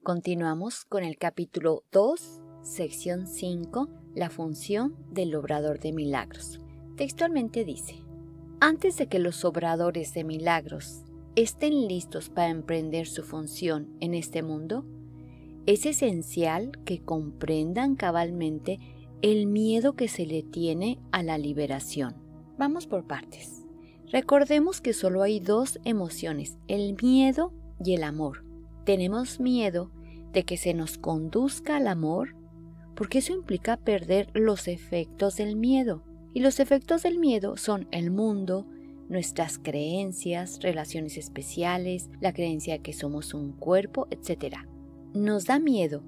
Continuamos con el capítulo 2, sección 5, la función del obrador de milagros. Textualmente dice: antes de que los obradores de milagros estén listos para emprender su función en este mundo, es esencial que comprendan cabalmente el miedo que se le tiene a la liberación. Vamos por partes. Recordemos que solo hay dos emociones, el miedo y el amor. Tenemos miedo de que se nos conduzca al amor, porque eso implica perder los efectos del miedo. Y los efectos del miedo son el mundo, nuestras creencias, relaciones especiales, la creencia de que somos un cuerpo, etc. Nos da miedo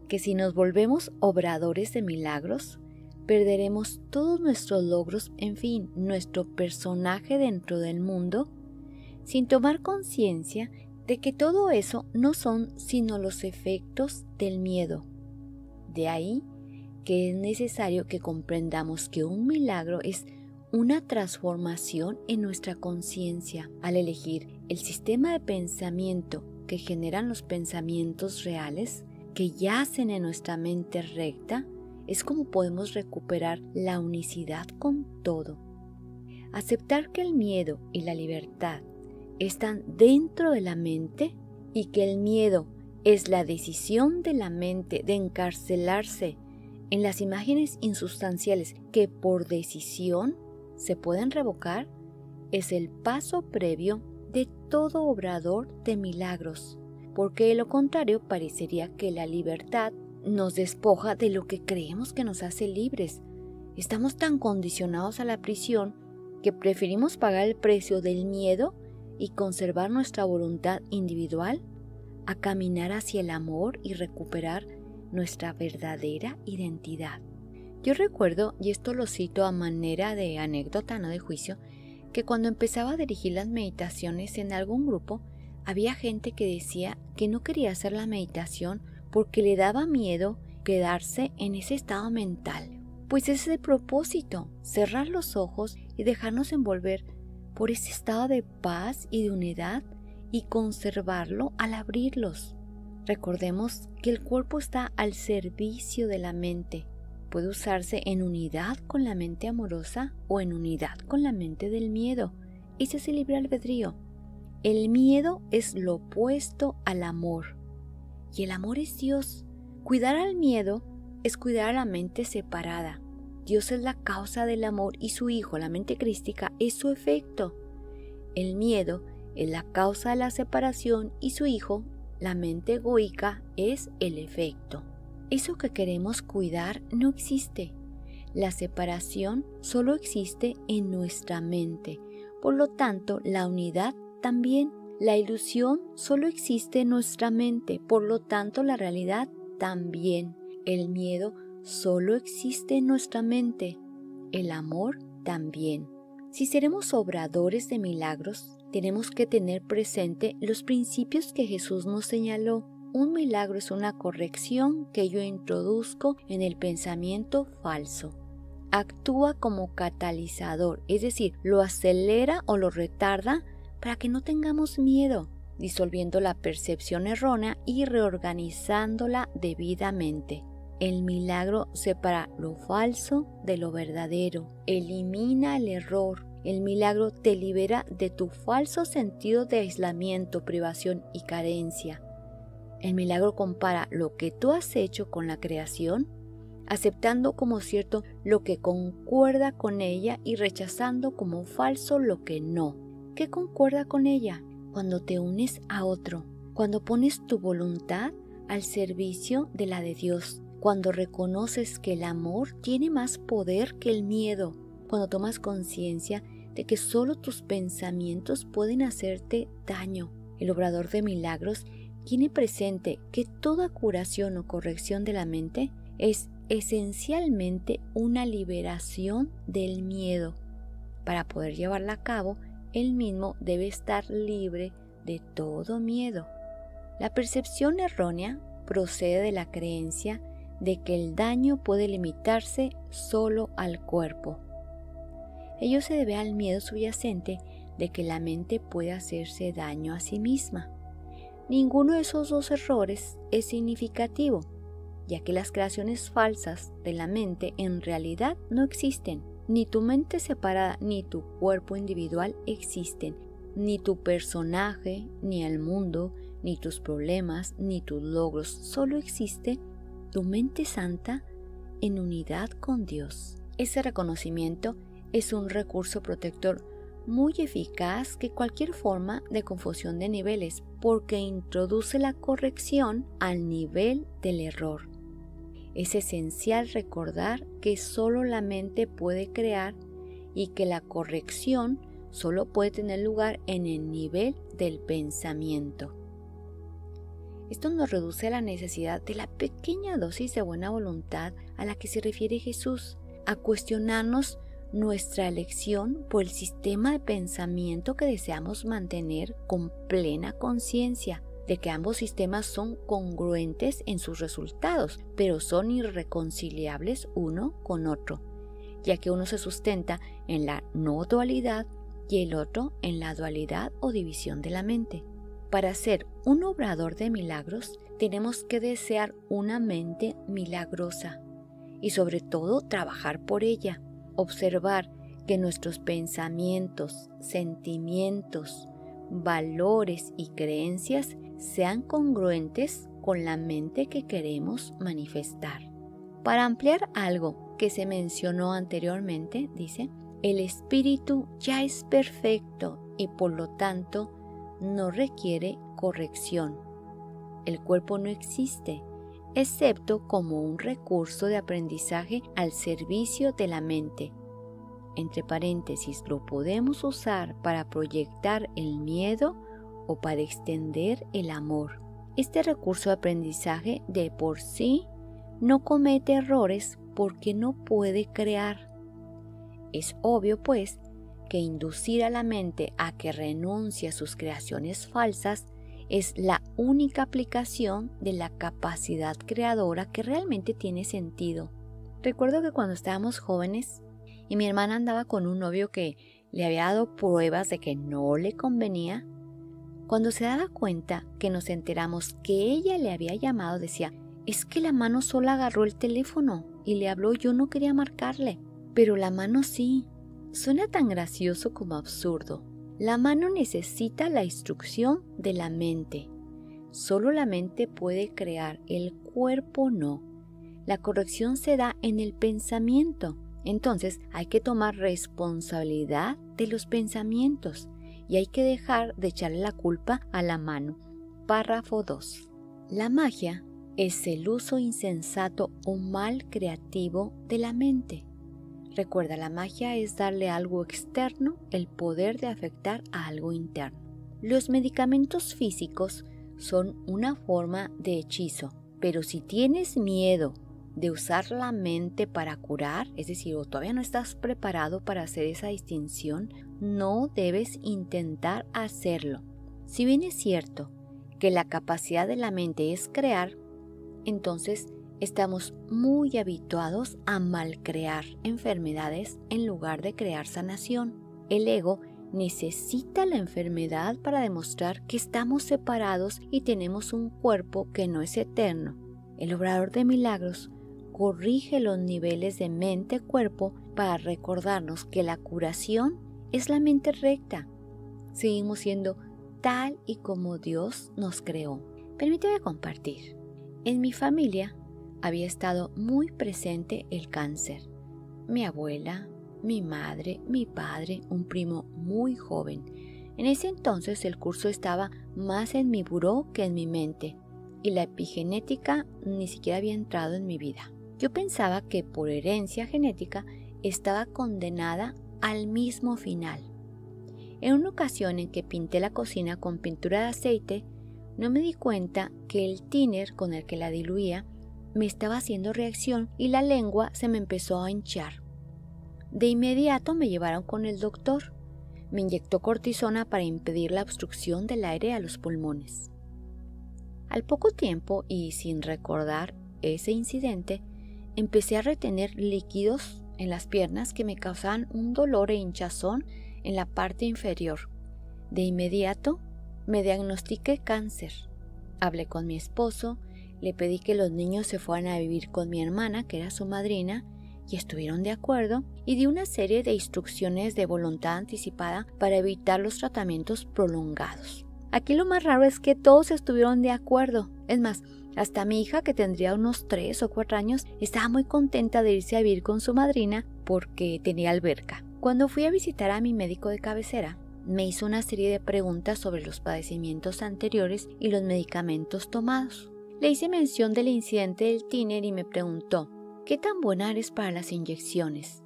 que si nos volvemos obradores de milagros, perderemos todos nuestros logros, en fin, nuestro personaje dentro del mundo, sin tomar conciencia de que todo eso no son sino los efectos del miedo. De ahí que es necesario que comprendamos que un milagro es una transformación en nuestra conciencia al elegir el sistema de pensamiento que generan los pensamientos reales que yacen en nuestra mente recta. Es como podemos recuperar la unicidad con todo. Aceptar que el miedo y la libertad están dentro de la mente y que el miedo es la decisión de la mente de encarcelarse en las imágenes insustanciales que por decisión se pueden revocar, es el paso previo de todo obrador de milagros, porque de lo contrario parecería que la libertad nos despoja de lo que creemos que nos hace libres. Estamos tan condicionados a la prisión que preferimos pagar el precio del miedo y conservar nuestra voluntad individual a caminar hacia el amor y recuperar nuestra verdadera identidad. Yo recuerdo, y esto lo cito a manera de anécdota, no de juicio, que cuando empezaba a dirigir las meditaciones en algún grupo, había gente que decía que no quería hacer la meditación porque le daba miedo quedarse en ese estado mental. Pues ese es el propósito, cerrar los ojos y dejarnos envolver por ese estado de paz y de unidad y conservarlo al abrirlos. Recordemos que el cuerpo está al servicio de la mente. Puede usarse en unidad con la mente amorosa o en unidad con la mente del miedo. Ese es el libre albedrío. El miedo es lo opuesto al amor. Y el amor es Dios. Cuidar al miedo es cuidar a la mente separada. Dios es la causa del amor y su Hijo, la mente crística, es su efecto. El miedo es la causa de la separación y su Hijo, la mente egoica, es el efecto. Eso que queremos cuidar no existe. La separación solo existe en nuestra mente. Por lo tanto, la unidad también. La ilusión solo existe en nuestra mente. Por lo tanto, la realidad también. El miedo solo existe en nuestra mente. El amor también. Si seremos obradores de milagros, tenemos que tener presente los principios que Jesús nos señaló. Un milagro es una corrección que yo introduzco en el pensamiento falso. Actúa como catalizador, es decir, lo acelera o lo retarda para que no tengamos miedo, disolviendo la percepción errónea y reorganizándola debidamente. El milagro separa lo falso de lo verdadero, elimina el error. El milagro te libera de tu falso sentido de aislamiento, privación y carencia. El milagro compara lo que tú has hecho con la creación, aceptando como cierto lo que concuerda con ella y rechazando como falso lo que no. ¿Qué concuerda con ella? Cuando te unes a otro, cuando pones tu voluntad al servicio de la de Dios, cuando reconoces que el amor tiene más poder que el miedo, cuando tomas conciencia de que solo tus pensamientos pueden hacerte daño. El obrador de milagros tiene presente que toda curación o corrección de la mente es esencialmente una liberación del miedo. Para poder llevarla a cabo, él mismo debe estar libre de todo miedo. La percepción errónea procede de la creencia de que el daño puede limitarse solo al cuerpo. Ello se debe al miedo subyacente de que la mente puede hacerse daño a sí misma. Ninguno de esos dos errores es significativo, ya que las creaciones falsas de la mente en realidad no existen. Ni tu mente separada ni tu cuerpo individual existen, ni tu personaje, ni el mundo, ni tus problemas, ni tus logros. Solo existe tu mente santa en unidad con Dios. Ese reconocimiento es un recurso protector muy eficaz que cualquier forma de confusión de niveles, porque introduce la corrección al nivel del error. Es esencial recordar que solo la mente puede crear y que la corrección solo puede tener lugar en el nivel del pensamiento. Esto nos reduce a la necesidad de la pequeña dosis de buena voluntad a la que se refiere Jesús, a cuestionarnos nuestra elección por el sistema de pensamiento que deseamos mantener con plena conciencia de que ambos sistemas son congruentes en sus resultados, pero son irreconciliables uno con otro, ya que uno se sustenta en la no dualidad y el otro en la dualidad o división de la mente. Para ser un obrador de milagros, tenemos que desear una mente milagrosa y sobre todo trabajar por ella, observar que nuestros pensamientos, sentimientos, valores y creencias sean congruentes con la mente que queremos manifestar. Para ampliar algo que se mencionó anteriormente, dice, el espíritu ya es perfecto y por lo tanto no requiere corrección. El cuerpo no existe, excepto como un recurso de aprendizaje al servicio de la mente. Entre paréntesis, lo podemos usar para proyectar el miedo o para extender el amor. Este recurso de aprendizaje de por sí no comete errores porque no puede crear. Es obvio, pues, que inducir a la mente a que renuncie a sus creaciones falsas es la única aplicación de la capacidad creadora que realmente tiene sentido. Recuerdo que cuando estábamos jóvenes y mi hermana andaba con un novio que le había dado pruebas de que no le convenía, cuando se daba cuenta que nos enteramos que ella le había llamado, decía, es que la mano sola agarró el teléfono y le habló, yo no quería marcarle, pero la mano sí. Suena tan gracioso como absurdo. La mano necesita la instrucción de la mente. Solo la mente puede crear, el cuerpo no. La corrección se da en el pensamiento. Entonces hay que tomar responsabilidad de los pensamientos y hay que dejar de echarle la culpa a la mano. Párrafo 2. La magia es el uso insensato o mal creativo de la mente. Recuerda, la magia es darle a algo externo el poder de afectar a algo interno. Los medicamentos físicos son una forma de hechizo, pero si tienes miedo de usar la mente para curar, es decir, o todavía no estás preparado para hacer esa distinción, no debes intentar hacerlo. Si bien es cierto que la capacidad de la mente es crear, entonces estamos muy habituados a malcrear enfermedades en lugar de crear sanación. El ego necesita la enfermedad para demostrar que estamos separados y tenemos un cuerpo que no es eterno. El obrador de milagros corrige los niveles de mente-cuerpo para recordarnos que la curación es la mente recta. Seguimos siendo tal y como Dios nos creó. Permíteme compartir. En mi familia había estado muy presente el cáncer. Mi abuela, mi madre, mi padre, un primo muy joven. En ese entonces el curso estaba más en mi buró que en mi mente y la epigenética ni siquiera había entrado en mi vida. Yo pensaba que por herencia genética estaba condenada al mismo final. En una ocasión en que pinté la cocina con pintura de aceite, no me di cuenta que el thinner con el que la diluía me estaba haciendo reacción y la lengua se me empezó a hinchar. De inmediato me llevaron con el doctor. Me inyectó cortisona para impedir la obstrucción del aire a los pulmones. Al poco tiempo y sin recordar ese incidente, empecé a retener líquidos en las piernas que me causaban un dolor e hinchazón en la parte inferior. De inmediato me diagnostiqué cáncer. Hablé con mi esposo, le pedí que los niños se fueran a vivir con mi hermana, que era su madrina, y estuvieron de acuerdo, y di una serie de instrucciones de voluntad anticipada para evitar los tratamientos prolongados. Aquí lo más raro es que todos estuvieron de acuerdo. Es más, hasta mi hija, que tendría unos 3 o 4 años, estaba muy contenta de irse a vivir con su madrina porque tenía alberca. Cuando fui a visitar a mi médico de cabecera, me hizo una serie de preguntas sobre los padecimientos anteriores y los medicamentos tomados. Le hice mención del incidente del tíner y me preguntó: ¿qué tan buena eres para las inyecciones?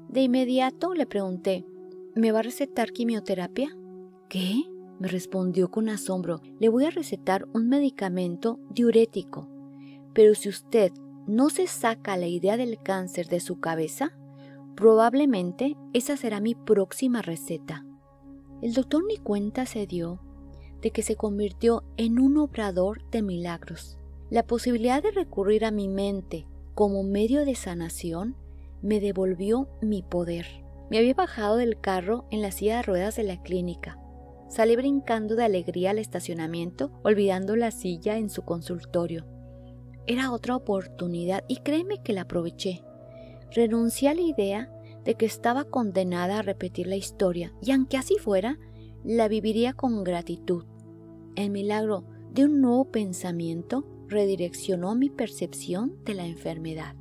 De inmediato le pregunté: ¿me va a recetar quimioterapia? ¿Qué? Me respondió con asombro: le voy a recetar un medicamento diurético. Pero si usted no se saca la idea del cáncer de su cabeza, probablemente esa será mi próxima receta. El doctor ni cuenta se dio de que se convirtió en un obrador de milagros. La posibilidad de recurrir a mi mente como medio de sanación me devolvió mi poder. Me había bajado del carro en la silla de ruedas de la clínica. Salí brincando de alegría al estacionamiento, olvidando la silla en su consultorio. Era otra oportunidad y créeme que la aproveché. Renuncié a la idea de que estaba condenada a repetir la historia, y aunque así fuera, la viviría con gratitud. El milagro de un nuevo pensamiento redireccionó mi percepción de la enfermedad.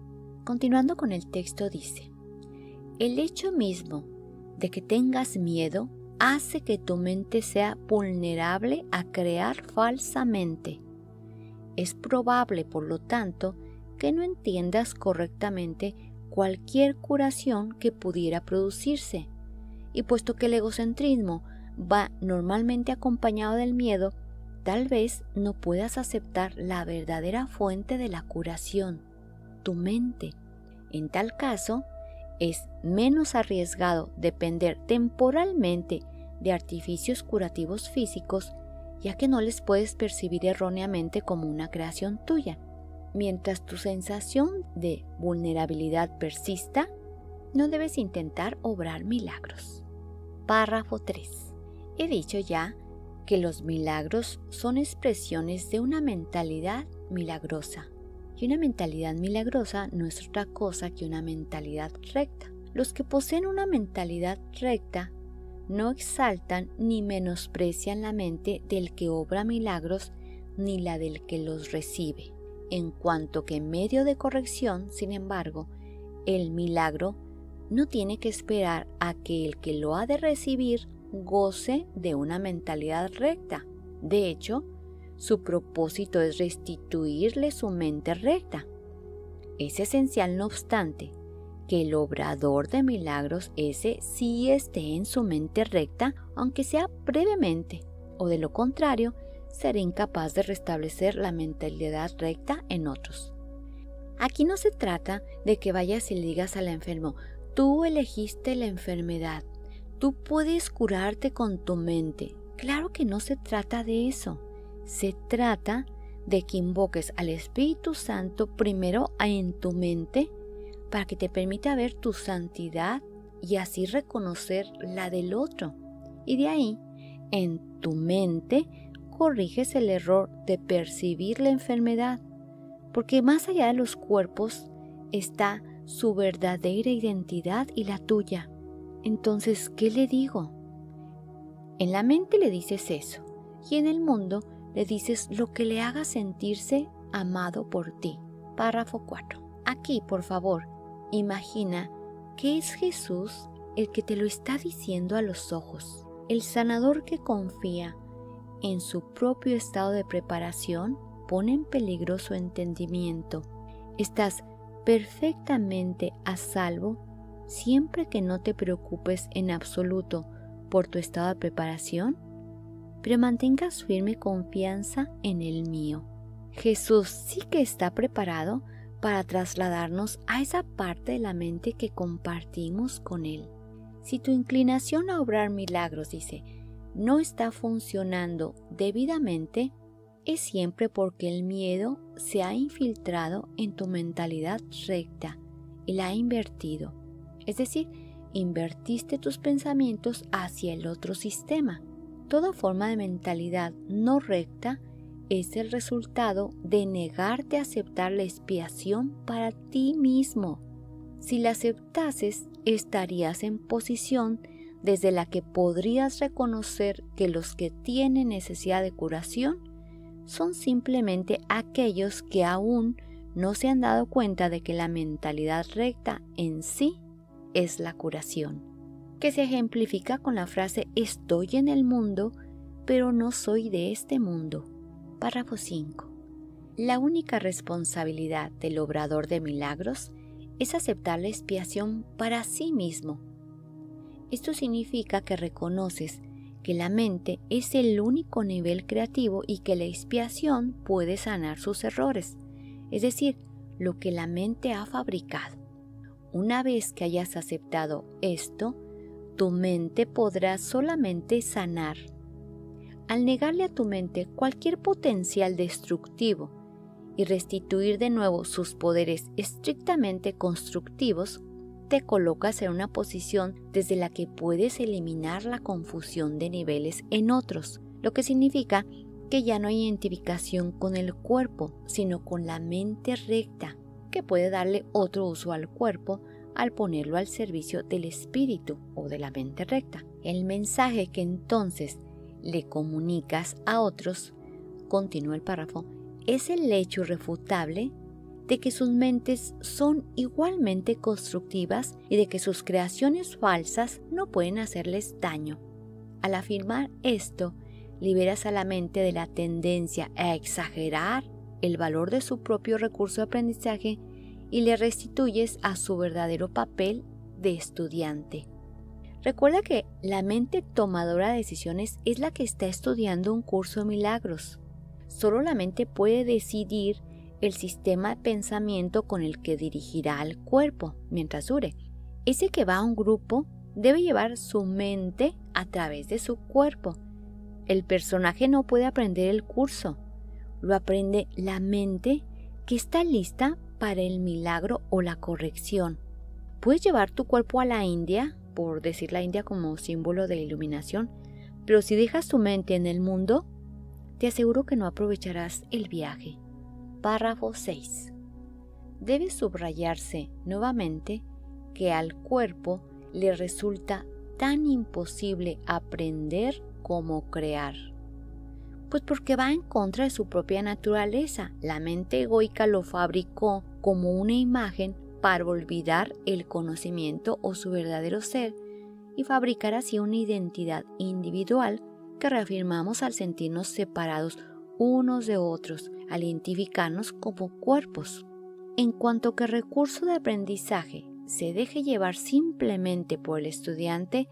Continuando con el texto dice: el hecho mismo de que tengas miedo hace que tu mente sea vulnerable a crear falsamente. Es probable, por lo tanto, que no entiendas correctamente cualquier curación que pudiera producirse. Y puesto que el egocentrismo va normalmente acompañado del miedo, tal vez no puedas aceptar la verdadera fuente de la curación, tu mente. En tal caso, es menos arriesgado depender temporalmente de artificios curativos físicos, ya que no les puedes percibir erróneamente como una creación tuya. Mientras tu sensación de vulnerabilidad persista, no debes intentar obrar milagros. Párrafo 3. He dicho ya que los milagros son expresiones de una mentalidad milagrosa. Y una mentalidad milagrosa no es otra cosa que una mentalidad recta. Los que poseen una mentalidad recta no exaltan ni menosprecian la mente del que obra milagros ni la del que los recibe. En cuanto que medio de corrección, sin embargo, el milagro no tiene que esperar a que el que lo ha de recibir goce de una mentalidad recta. De hecho, su propósito es restituirle su mente recta. Es esencial, no obstante, que el obrador de milagros ese sí esté en su mente recta, aunque sea brevemente, o de lo contrario, será incapaz de restablecer la mentalidad recta en otros. Aquí no se trata de que vayas y le digas al enfermo: tú elegiste la enfermedad, tú puedes curarte con tu mente. Claro que no se trata de eso. Se trata de que invoques al Espíritu Santo primero en tu mente para que te permita ver tu santidad y así reconocer la del otro. Y de ahí, en tu mente, corriges el error de percibir la enfermedad, porque más allá de los cuerpos está su verdadera identidad y la tuya. Entonces, ¿qué le digo? En la mente le dices eso, y en el mundo le dices lo que le haga sentirse amado por ti. Párrafo 4. Aquí, por favor, imagina que es Jesús el que te lo está diciendo a los ojos. El sanador que confía en su propio estado de preparación pone en peligro su entendimiento. Estás perfectamente a salvo siempre que no te preocupes en absoluto por tu estado de preparación, pero mantengas firme confianza en el mío. Jesús sí que está preparado para trasladarnos a esa parte de la mente que compartimos con Él. Si tu inclinación a obrar milagros, dice, no está funcionando debidamente, es siempre porque el miedo se ha infiltrado en tu mentalidad recta y la ha invertido. Es decir, invertiste tus pensamientos hacia el otro sistema. Toda forma de mentalidad no recta es el resultado de negarte a aceptar la expiación para ti mismo. Si la aceptases, estarías en posición desde la que podrías reconocer que los que tienen necesidad de curación son simplemente aquellos que aún no se han dado cuenta de que la mentalidad recta en sí es la curación, que se ejemplifica con la frase estoy en el mundo, pero no soy de este mundo. Párrafo 5. La única responsabilidad del obrador de milagros es aceptar la expiación para sí mismo. Esto significa que reconoces que la mente es el único nivel creativo y que la expiación puede sanar sus errores, es decir, lo que la mente ha fabricado. Una vez que hayas aceptado esto, tu mente podrá solamente sanar. Al negarle a tu mente cualquier potencial destructivo y restituir de nuevo sus poderes estrictamente constructivos, te colocas en una posición desde la que puedes eliminar la confusión de niveles en otros, lo que significa que ya no hay identificación con el cuerpo, sino con la mente recta, que puede darle otro uso al cuerpo al ponerlo al servicio del espíritu o de la mente recta. El mensaje que entonces le comunicas a otros, continúa el párrafo, es el hecho irrefutable de que sus mentes son igualmente constructivas y de que sus creaciones falsas no pueden hacerles daño. Al afirmar esto, liberas a la mente de la tendencia a exagerar el valor de su propio recurso de aprendizaje y le restituyes a su verdadero papel de estudiante. Recuerda que la mente tomadora de decisiones es la que está estudiando un curso de milagros. Solo la mente puede decidir el sistema de pensamiento con el que dirigirá al cuerpo mientras dure. Ese que va a un grupo debe llevar su mente a través de su cuerpo. El personaje no puede aprender el curso, lo aprende la mente que está lista para el milagro o la corrección. Puedes llevar tu cuerpo a la India, por decir la India como símbolo de iluminación, pero si dejas tu mente en el mundo, te aseguro que no aprovecharás el viaje. Párrafo 6. Debe subrayarse nuevamente que al cuerpo le resulta tan imposible aprender como crear. Pues porque va en contra de su propia naturaleza. La mente egoica lo fabricó como una imagen para olvidar el conocimiento o su verdadero ser y fabricar así una identidad individual que reafirmamos al sentirnos separados unos de otros, al identificarnos como cuerpos. En cuanto que el recurso de aprendizaje se deje llevar simplemente por el estudiante,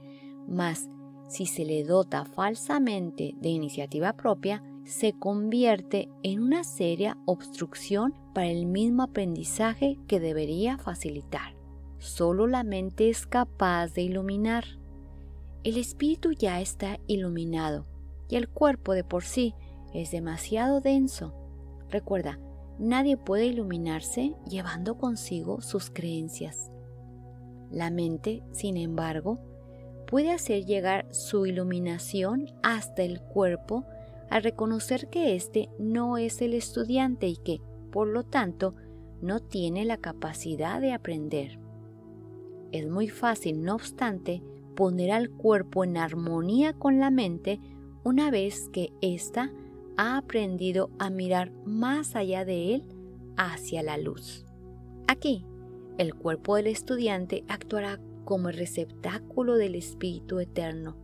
mas si se le dota falsamente de iniciativa propia, se convierte en una seria obstrucción para el mismo aprendizaje que debería facilitar. Solo la mente es capaz de iluminar. El espíritu ya está iluminado y el cuerpo de por sí es demasiado denso. Recuerda, nadie puede iluminarse llevando consigo sus creencias. La mente, sin embargo, puede hacer llegar su iluminación hasta el cuerpo al reconocer que éste no es el estudiante y que, por lo tanto, no tiene la capacidad de aprender. Es muy fácil, no obstante, poner al cuerpo en armonía con la mente una vez que ésta ha aprendido a mirar más allá de él hacia la luz. Aquí, el cuerpo del estudiante actuará como el receptáculo del Espíritu Eterno,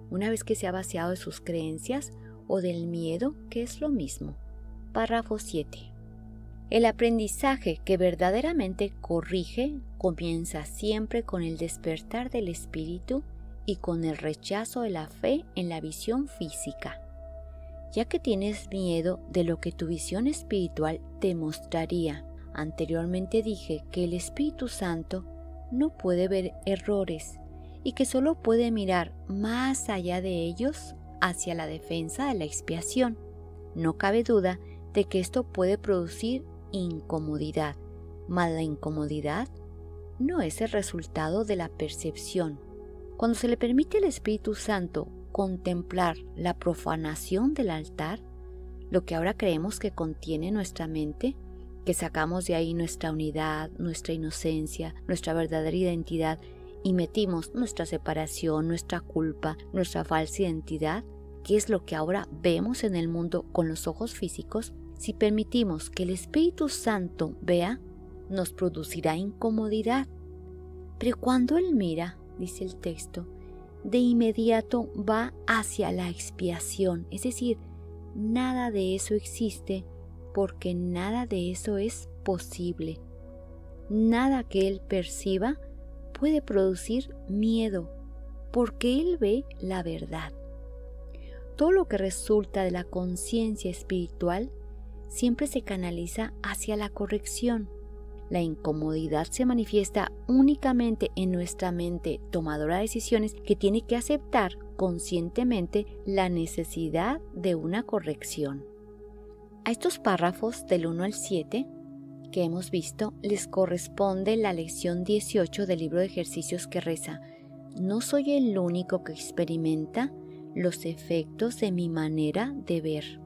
una vez que se ha vaciado de sus creencias o del miedo, que es lo mismo. Párrafo 7. El aprendizaje que verdaderamente corrige comienza siempre con el despertar del espíritu y con el rechazo de la fe en la visión física. Ya que tienes miedo de lo que tu visión espiritual te mostraría. Anteriormente dije que el Espíritu Santo no puede ver errores y que solo puede mirar más allá de ellos hacia la defensa de la expiación. No cabe duda de que esto puede producir incomodidad, mas la incomodidad no es el resultado de la percepción. Cuando se le permite al Espíritu Santo contemplar la profanación del altar, lo que ahora creemos que contiene nuestra mente, que sacamos de ahí nuestra unidad, nuestra inocencia, nuestra verdadera identidad y metimos nuestra separación, nuestra culpa, nuestra falsa identidad, que es lo que ahora vemos en el mundo con los ojos físicos, si permitimos que el Espíritu Santo vea, nos producirá incomodidad. Pero cuando Él mira, dice el texto, de inmediato va hacia la expiación, es decir, nada de eso existe porque nada de eso es posible. Nada que Él perciba puede producir miedo porque Él ve la verdad. Todo lo que resulta de la conciencia espiritual siempre se canaliza hacia la corrección. La incomodidad se manifiesta únicamente en nuestra mente tomadora de decisiones que tiene que aceptar conscientemente la necesidad de una corrección. A estos párrafos del 1 al 7 que hemos visto les corresponde la lección 18 del libro de ejercicios que reza: no soy el único que experimenta los efectos de mi manera de ver.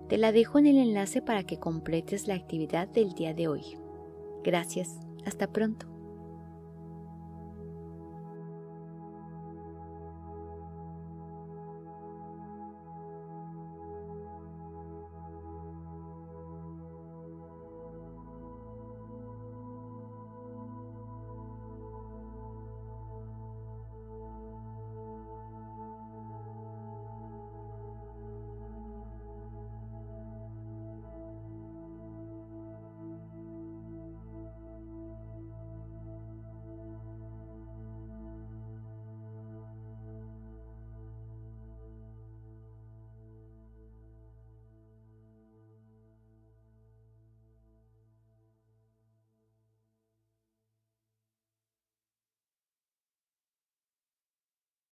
Te la dejo en el enlace para que completes la actividad del día de hoy. Gracias. Hasta pronto.